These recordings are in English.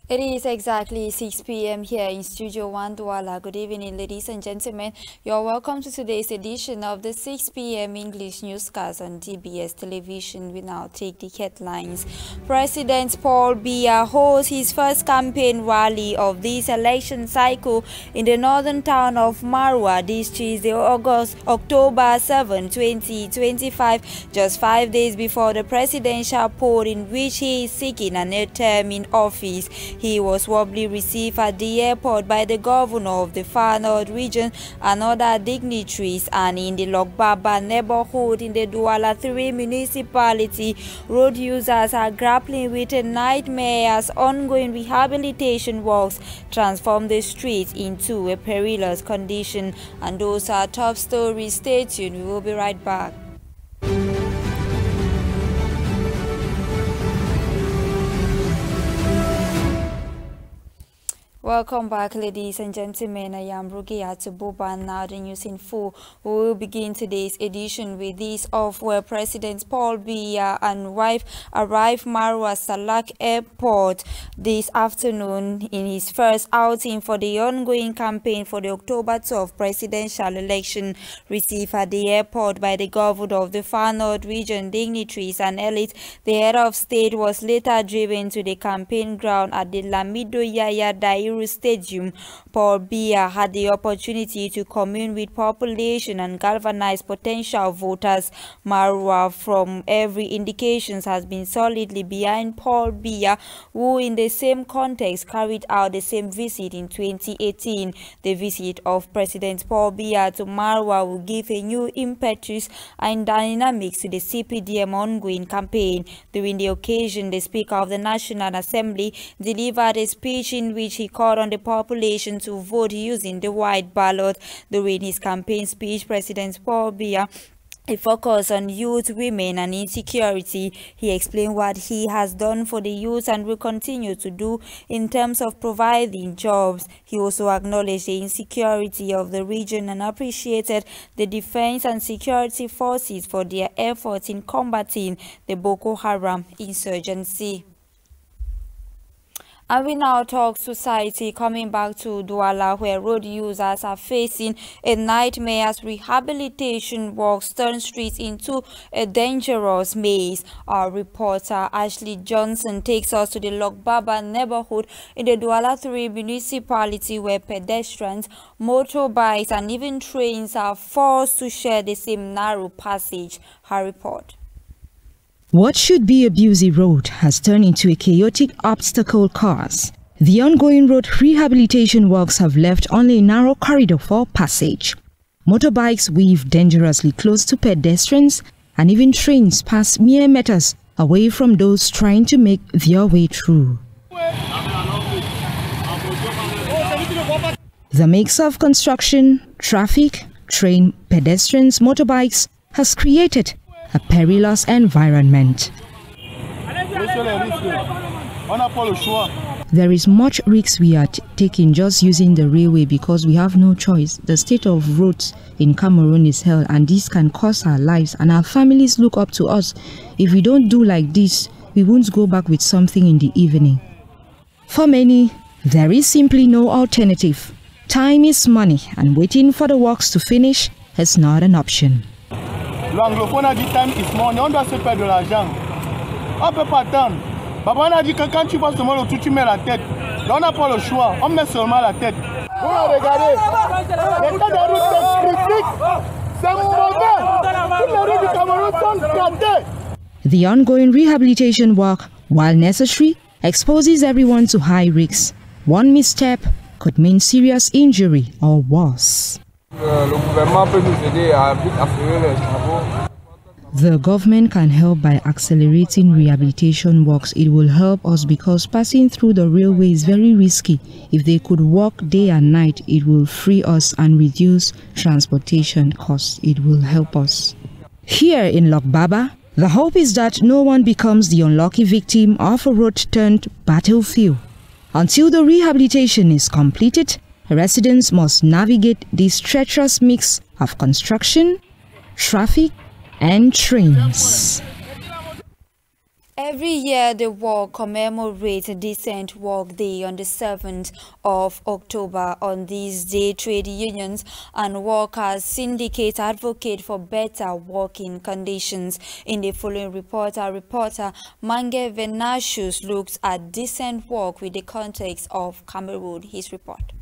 It is exactly 6 p.m. here in Studio 1 Douala. Good evening, ladies and gentlemen. You're welcome to today's edition of the 6 p.m. English newscast on DBS television. We now take the headlines. President Paul Biya holds his first campaign rally of this election cycle in the northern town of Marwa this Tuesday, October 7, 2025, just 5 days before the presidential poll in which he is seeking a third term in office. He was warmly received at the airport by the governor of the Far North region and other dignitaries, and in the Lokbaba neighborhood in the Douala 3 municipality, road users are grappling with a nightmare as ongoing rehabilitation works transform the streets into a perilous condition. And those are top stories. Stay tuned. We will be right back. Welcome back, ladies and gentlemen. I am Rugia Tububa, and now the news in full. We will begin today's edition with this of where President Paul Biya and wife arrived Marwa Salak Airport this afternoon in his first outing for the ongoing campaign for the October 12 presidential election. Received at the airport by the governor of the Far North region, dignitaries and elites, the head of state was later driven to the campaign ground at the Lamido Yaya Dairu Stadium. Paul Biya had the opportunity to commune with population and galvanize potential voters. Marwa, from every indications, has been solidly behind Paul Biya, who in the same context carried out the same visit in 2018. The visit of President Paul Biya to Marwa will give a new impetus and dynamics to the CPDM ongoing campaign. During the occasion, the Speaker of the National Assembly delivered a speech in which he called on the population to vote using the white ballot. During his campaign speech, President Paul Biya focused on youth, women and insecurity. He explained what he has done for the youth and will continue to do in terms of providing jobs. He also acknowledged the insecurity of the region and appreciated the defense and security forces for their efforts in combating the Boko Haram insurgency. And we now talk society, coming back to Douala, where road users are facing a nightmare as rehabilitation works turn streets into a dangerous maze. Our reporter Ashley Johnson takes us to the Lokbaba neighborhood in the Douala 3 municipality, where pedestrians, motorbikes and even trains are forced to share the same narrow passage. Her report. What should be a busy road has turned into a chaotic obstacle course. The ongoing road rehabilitation works have left only a narrow corridor for passage. Motorbikes weave dangerously close to pedestrians, and even trains pass mere meters away from those trying to make their way through. The mix of construction, traffic, train, pedestrians, motorbikes has created a perilous environment. There is much risk we are taking just using the railway because we have no choice. The state of roads in Cameroon is hell, and this can cost our lives, and our families look up to us. If we don't do like this, we won't go back with something in the evening. For many, there is simply no alternative. Time is money, and waiting for the works to finish is not an option. L'anglophone a dit time is money, on doit se faire de l'argent. On ne peut pas attendre. Papa a dit que quand tu vois seulement le tout, tu mets la tête. Là, on n'a pas le choix, on met seulement la tête. Vous regardez, l'état des routes est critique, c'est mauvais. Toutes les routes du Cameroun sont gâtées. The ongoing rehabilitation work, while necessary, exposes everyone to high risks. One misstep could mean serious injury or worse. The government can help by accelerating rehabilitation works. It will help us because passing through the railway is very risky. If they could walk day and night, it will free us and reduce transportation costs. It will help us. Here in Lokbaba, the hope is that no one becomes the unlucky victim of a road-turned battlefield. Until the rehabilitation is completed, residents must navigate this treacherous mix of construction, traffic, and trains. Every year, the world commemorates Decent Work Day on the 7th of October. On this day, trade unions and workers syndicates advocate for better working conditions. In the following report, our reporter Mange Venashus looks at decent work with the context of Cameroon. His report.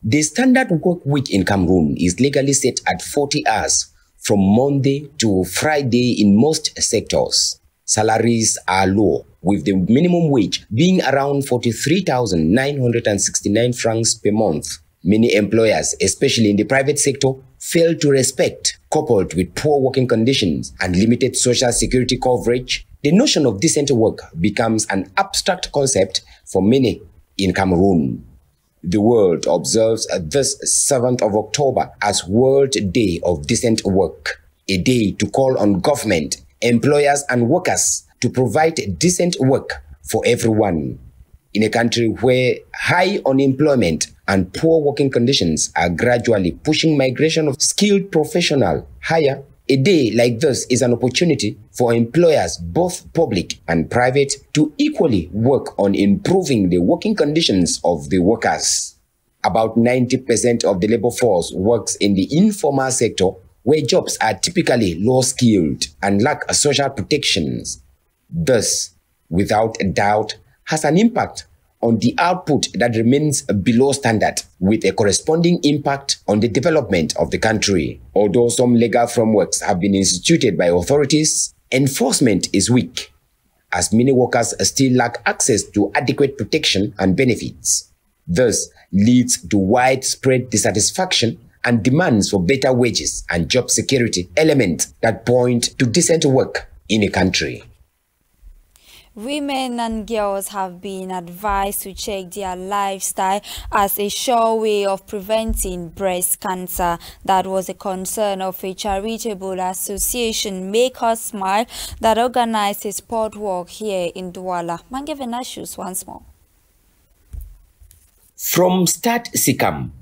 The standard work week in Cameroon is legally set at 40 hours from Monday to Friday in most sectors. Salaries are low, with the minimum wage being around 43,969 francs per month. Many employers, especially in the private sector, fail to respect, coupled with poor working conditions and limited social security coverage. The notion of decent work becomes an abstract concept for many in Cameroon. The world observes this 7th of October as World Day of Decent Work, a day to call on government, employers and workers to provide decent work for everyone. In a country where high unemployment and poor working conditions are gradually pushing migration of skilled professionals higher, a day like this is an opportunity for employers, both public and private, to equally work on improving the working conditions of the workers. About 90% of the labor force works in the informal sector, where jobs are typically low-skilled and lack social protections. This, without a doubt, has an impact on the output that remains below standard, with a corresponding impact on the development of the country. Although some legal frameworks have been instituted by authorities, enforcement is weak, as many workers still lack access to adequate protection and benefits. This leads to widespread dissatisfaction and demands for better wages and job security, elements that point to decent work in a country. Women and girls have been advised to check their lifestyle as a sure way of preventing breast cancer. That was a concern of a charitable association, Make Us Smile, that organized a sport walk here in Douala. Mange Venashus once more. From Stade Sikam,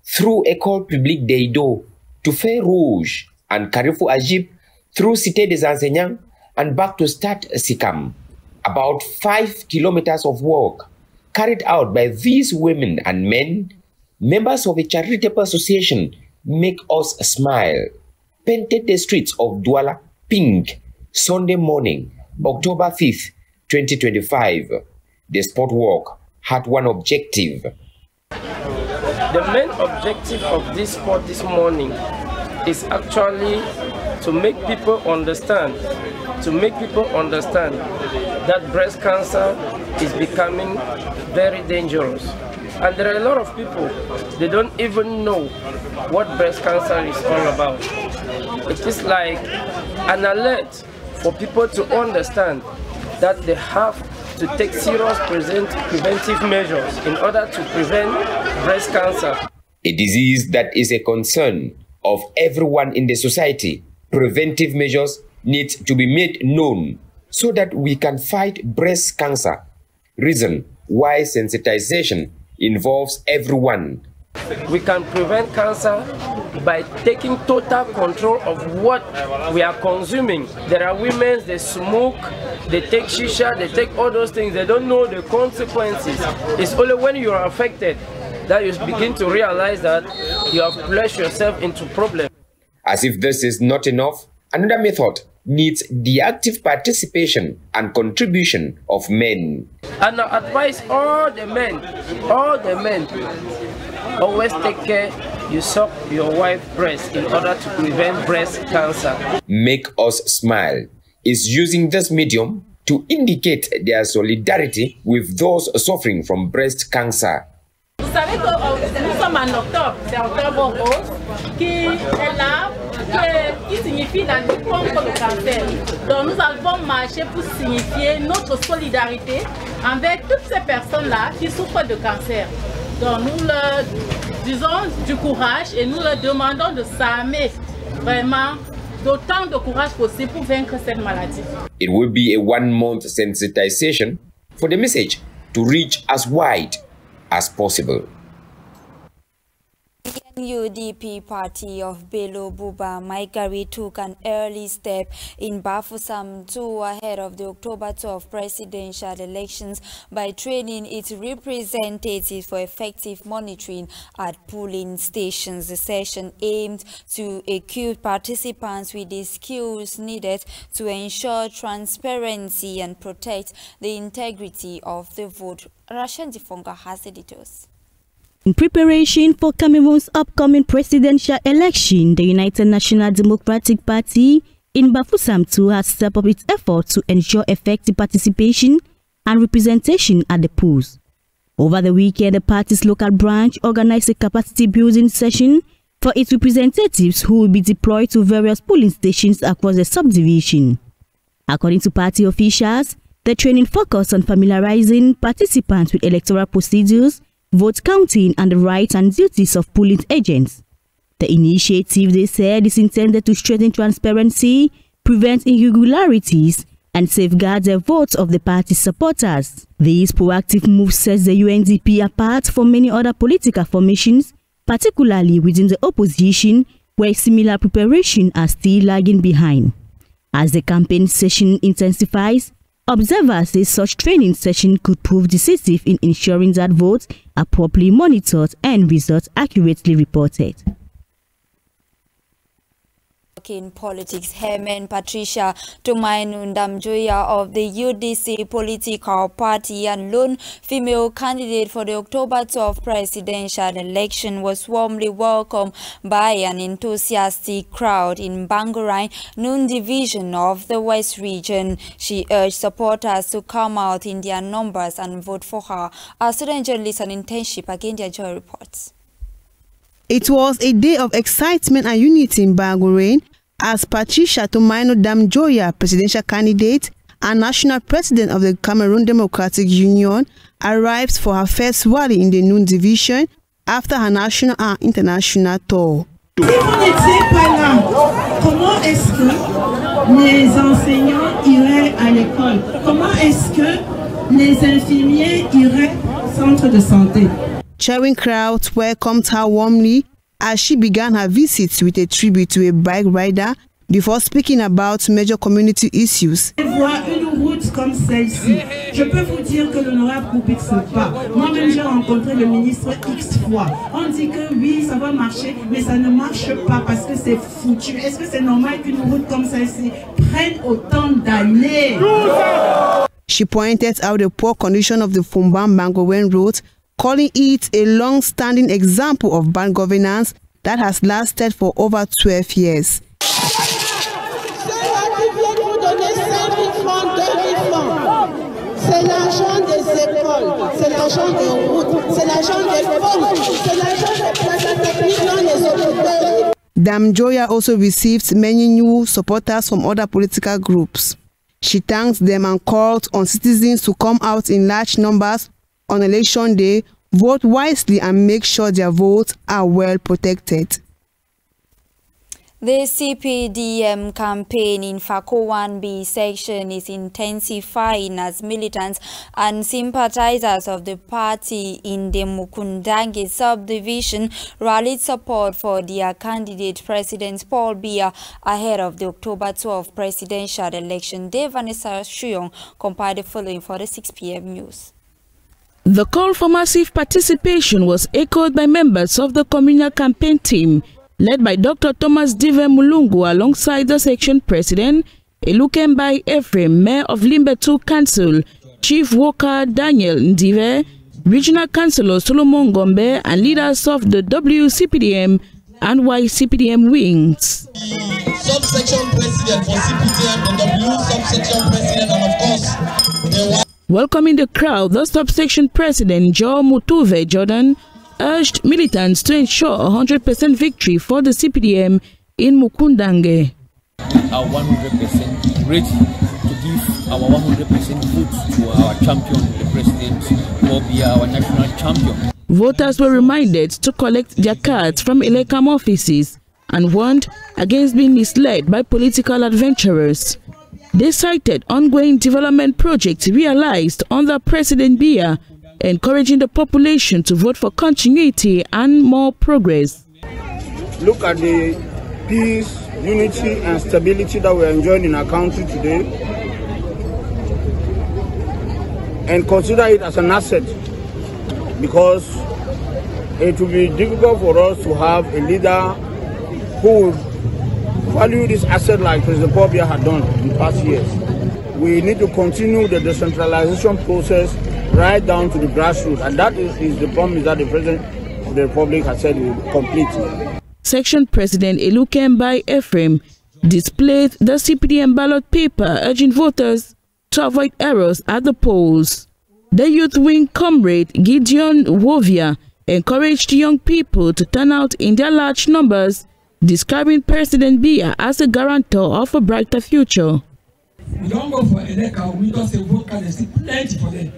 through École Publique d'Eido to Feu Rouge and Carrefour Agip, through Cité des Enseignants and back to Stade Sikam. About 5 kilometers of work carried out by these women and men, members of a charitable association, Make Us Smile, painted the streets of Douala pink Sunday morning, October 5th, 2025. The sport walk had one objective. The main objective of this sport this morning is actually to make people understand that breast cancer is becoming very dangerous. And there are a lot of people, they don't even know what breast cancer is all about. It is like an alert for people to understand that they have to take serious preventive measures in order to prevent breast cancer. A disease that is a concern of everyone in the society. Preventive measures need to be made known so that we can fight breast cancer. Reason why sensitization involves everyone. We can prevent cancer by taking total control of what we are consuming. There are women, they smoke, they take shisha, they take all those things, they don't know the consequences. It's only when you are affected that you begin to realize that you have placed yourself into problems. As if this is not enough, another method needs the active participation and contribution of men. And I advise all the men, always take care, you suck your wife's breast in order to prevent breast cancer. Make Us Smile is using this medium to indicate their solidarity with those suffering from breast cancer. Vous savez que nous sommes en octobre, c'est octobre rose, qui est là, qui signifie la lutte contre le cancer. Donc nous allons marcher pour signifier notre solidarité avec toutes ces personnes-là qui souffrent de cancer. Donc nous leur disons du courage et nous leur demandons de s'armer vraiment d'autant de courage possible pour vaincre cette maladie. It will be a 1-month sensitization for the message to reach as wide as possible. The UDP party of Bello Buba Maigari took an early step in Bafoussam 2 ahead of the October 12 presidential elections by training its representatives for effective monitoring at polling stations. The session aimed to equip participants with the skills needed to ensure transparency and protect the integrity of the vote. Rashan Difonga has the details. In preparation for Cameroon's upcoming presidential election, the United National Democratic Party in Bafoussam 2 has stepped up its efforts to ensure effective participation and representation at the polls. Over the weekend, the party's local branch organized a capacity building session for its representatives who will be deployed to various polling stations across the subdivision. According to party officials, the training focused on familiarizing participants with electoral procedures, vote counting, and the rights and duties of polling agents. The initiative, they said, is intended to strengthen transparency, prevent irregularities, and safeguard the votes of the party's supporters. This proactive move sets the UNDP apart from many other political formations, particularly within the opposition, where similar preparation are still lagging behind. As the campaign session intensifies, observers say such training session could prove decisive in ensuring that votes are properly monitored and results accurately reported. In politics, Herman Patricia Tumainu Ndamjoya of the UDC political party and lone female candidate for the October 12 presidential election was warmly welcomed by an enthusiastic crowd in Bangarang, Noon Division of the West Region. She urged supporters to come out in their numbers and vote for her. Our student journalist on internship again, their joy reports. It was a day of excitement and unity in Bangarang as Patricia Tumainu Ndamjoya, presidential candidate and national president of the Cameroon Democratic Union, arrived for her first rally in the Noon Division after her national and international tour. Si on n'était pas là, comment est-ce que les enseignants iraient à l'école? Comment est-ce que les infirmiers iraient au centre de santé? Cheering crowds welcomed her warmly as she began her visit with a tribute to a bike rider before speaking about major community issues. Voir une route comme celle-ci, je peux vous dire que l'honorable Koubik se bat. Moi-même, j'ai rencontré le ministre X fois. On dit que oui, ça va marcher, mais ça ne marche pas parce que c'est foutu. Est-ce que c'est normal qu'une route comme celle-ci prenne autant d'années? She pointed out the poor condition of the Fumbam-Bangarang road, calling it a long-standing example of bad governance that has lasted for over 12 years. C'est l'argent des écoles, c'est l'argent des routes, c'est l'argent des ponts, c'est l'argent des places techniques dans les hôpitaux. Ndamjoya also received many new supporters from other political groups. She thanked them and called on citizens to come out in large numbers on election day, vote wisely and make sure their votes are well protected. The CPDM campaign in Fako 1B section is intensifying as militants and sympathizers of the party in the Mukundange subdivision rallied support for their candidate, President Paul Biya, ahead of the October 12 presidential election. Vanessa Shuyong compiled the following for the 6 p.m. news. The call for massive participation was echoed by members of the communal campaign team, led by Dr. Thomas Dive Mulungu alongside the section president, Elukembai Ephraim, mayor of Limbetu Council, Chief Walker Daniel Ndive, regional councillor Solomon Gombe, and leaders of the WCPDM and YCPDM wings. Subsection president for CPDM, the W subsection president, and of course, the Welcoming the crowd, the subsection president, Joe Mutuve Jordan, urged militants to ensure 100% victory for the CPDM in Mukundange. Are 100% ready to give our 100% vote to our champion, the president, who will be our national champion. Voters were reminded to collect their cards from Elekam offices and warned against being misled by political adventurers. They cited ongoing development projects realized under President Biya, encouraging the population to vote for continuity and more progress. Look at the peace, unity and stability that we're enjoying in our country today and consider it as an asset, because it will be difficult for us to have a leader who would value this asset like President Paul Biya had done in the past years. We need to continue the decentralization process right down to the grassroots, and that is the promise that the President of the Republic has said will complete. Section President Elukemba Ephraim displayed the CPDM ballot paper urging voters to avoid errors at the polls. The youth wing comrade Gideon Wovia encouraged young people to turn out in their large numbers, describing President Biya as a guarantor of a brighter future. We don't go for elect, we just say vote card, there's plenty for them.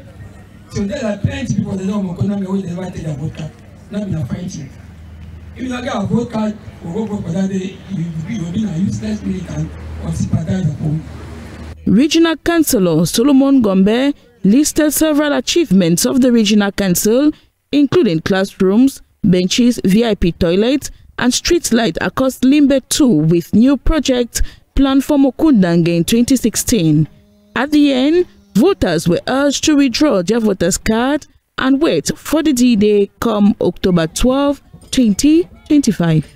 So there are plenty people that don't know they never take their vote card. Not been fighting. If you don't get a vote card, or go for that day, you'll be a useless militant or sympathize at home. Regional Councillor Solomon Gombe listed several achievements of the Regional Council, including classrooms, benches, VIP toilets, and street light across Limbe 2 with new projects planned for Mokundange in 2016. At the end, voters were urged to withdraw their voters' card and wait for the D-Day come October 12, 2025.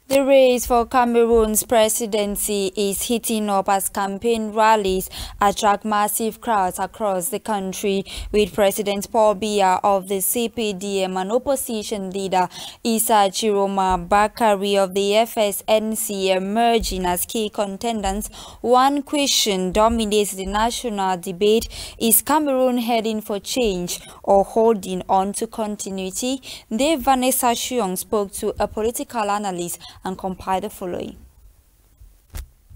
The race for Cameroon's presidency is heating up as campaign rallies attract massive crowds across the country, with President Paul Biya of the CPDM and opposition leader Issa Chiroma Bakari of the FSNC emerging as key contenders. One question dominates the national debate: is Cameroon heading for change or holding on to continuity? Vanessa Shuong spoke to a political analyst and compile the following.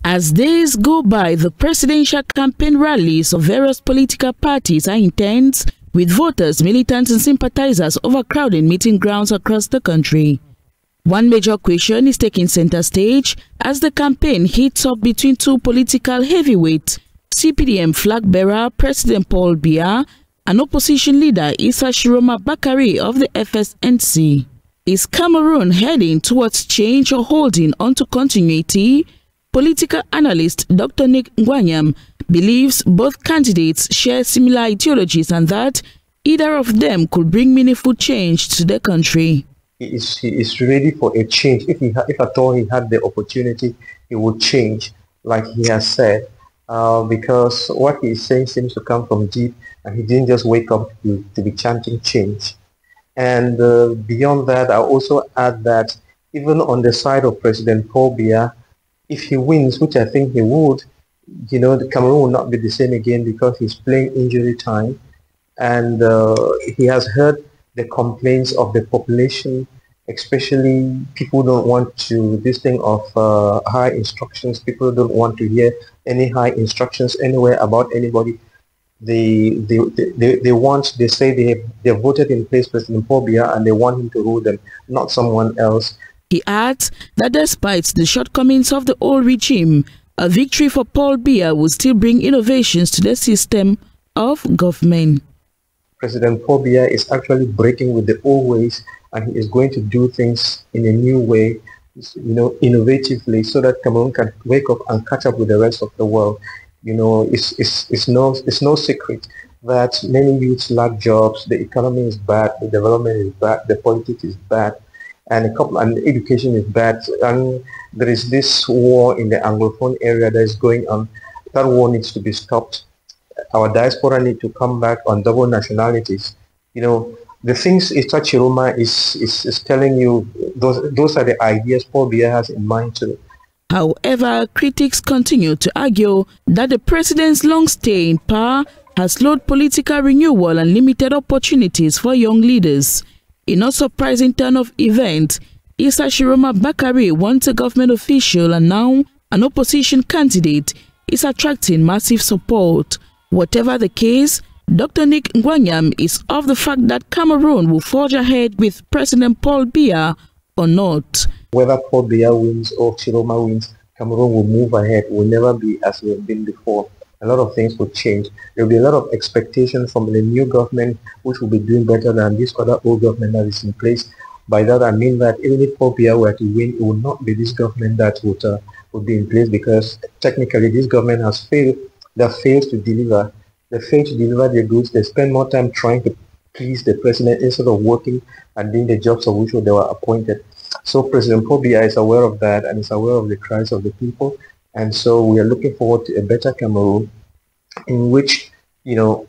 As days go by, the presidential campaign rallies of various political parties are intense, with voters, militants and sympathizers overcrowding meeting grounds across the country. One major question is taking center stage as the campaign heats up between two political heavyweights, CPDM flag bearer President Paul Biya and opposition leader Issa Chiroma Bakari of the FSNC. Is Cameroon heading towards change or holding on to continuity? Political analyst Dr. Nick Ngwanyam believes both candidates share similar ideologies and that either of them could bring meaningful change to the country. He is ready for a change. If at all he had the opportunity, he would change, like he has said, because what he is saying seems to come from deep, and he didn't just wake up to be chanting change. And beyond that, I'll also add that even on the side of President Paul Biya, if he wins, which I think he would, the Cameroon will not be the same again because he's playing injury time. And he has heard the complaints of the population, especially people don't want to, this thing of high instructions, people don't want to hear any high instructions anywhere about anybody. They say they voted in place President Paul Biya and they want him to rule them, not someone else. He adds that despite the shortcomings of the old regime, a victory for Paul Biya will still bring innovations to the system of government. President Paul Biya is actually breaking with the old ways, and he is going to do things in a new way, innovatively, so that Cameroon can wake up and catch up with the rest of the world. It's no secret that many youths lack jobs, the economy is bad, the development is bad, the politics is bad, and education is bad, and there is this war in the Anglophone area that is going on. That war needs to be stopped. Our diaspora need to come back on double nationalities. The things Issa Chiroma is telling you, those are the ideas Paul Biya has in mind too. However, critics continue to argue that the president's long stay in power has slowed political renewal and limited opportunities for young leaders. In a surprising turn of events, Issa Chiroma Bakari, once a government official and now an opposition candidate, is attracting massive support. Whatever the case, Dr. Nick Ngwanyam is of the fact that Cameroon will forge ahead with President Paul Biya or not. Whether Paul Biya wins or Chiroma wins, Cameroon will move ahead, will never be as we have been before. a lot of things would change. There will be a lot of expectation from the new government, which will be doing better than this other old government that is in place. By that I mean that even if Paul Biya were to win, it would not be this government that would be in place, because technically this government has failed. They failed to deliver. They failed to deliver their goods. They spend more time trying to please the president instead of working and doing the jobs of which they were appointed. So President Paul Biya is aware of that and is aware of the cries of the people. And so we are looking forward to a better Cameroon in which,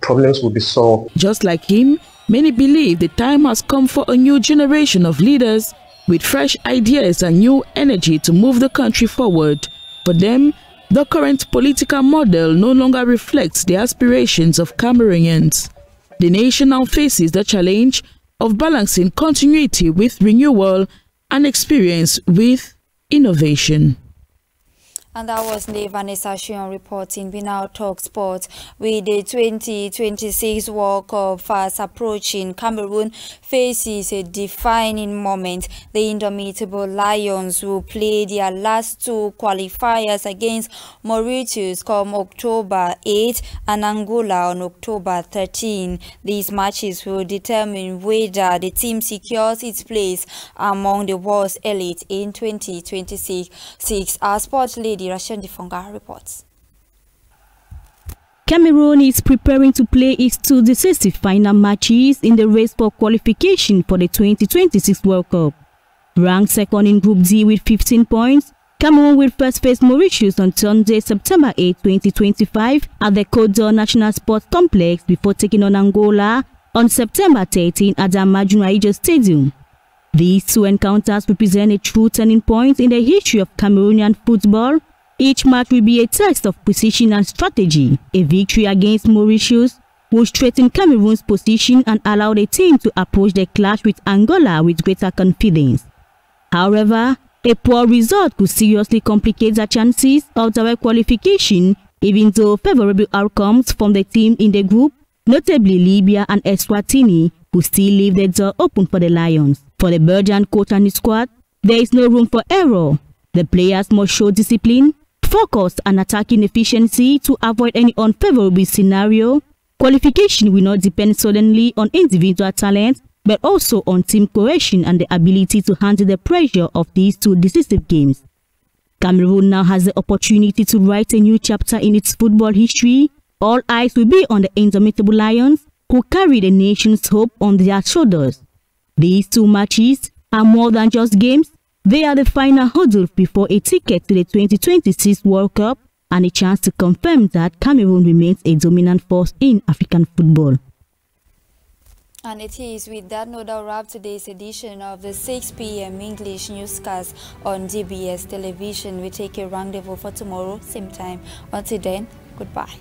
problems will be solved. Just like him, many believe the time has come for a new generation of leaders with fresh ideas and new energy to move the country forward. For them, the current political model no longer reflects the aspirations of Cameroonians. The nation now faces the challenge of balancing continuity with renewal and experience with innovation. And that was Vanessa Shion reporting. We now talk sports. With the 2026 World Cup fast approaching, Cameroon faces a defining moment. The indomitable Lions will play their last two qualifiers against Mauritius come October 8 and Angola on October 13. These matches will determine whether the team secures its place among the world's elite in 2026. Our sports lady Russian Difonga reports. Cameroon is preparing to its 2 decisive final matches in the race for qualification for the 2026 World Cup. Ranked second in Group D with 15 points, Cameroon will first face Mauritius on Sunday, September 8, 2025 at the Côte d'Or National Sports Complex before taking on Angola on September 13 at the Amadou Ahidjo Stadium. These two encounters represent a true turning point in the history of Cameroonian football. Each match will be a test of precision and strategy. A victory against Mauritius will strengthen Cameroon's position and allow the team to approach the clash with Angola with greater confidence. However, a poor result could seriously complicate the chances of direct qualification, even though favorable outcomes from the team in the group, notably Libya and Eswatini, could still leave the door open for the Lions. For the Belgian coach and his squad, there is no room for error. The players must show discipline, focus and attacking efficiency to avoid any unfavorable scenario. Qualification will not depend solely on individual talent, but also on team cohesion and the ability to handle the pressure of these 2 decisive games. Cameroon now has the opportunity to write a new chapter in its football history. All eyes will be on the indomitable Lions, who carry the nation's hope on their shoulders. These 2 matches are more than just games. They are the final hurdle before a ticket to the 2026 World Cup and a chance to confirm that Cameroon remains a dominant force in African football. And it is with that note that we wrap today's edition of the 6 p.m. English newscast on DBS television. We take a rendezvous for tomorrow, same time. Until then, goodbye.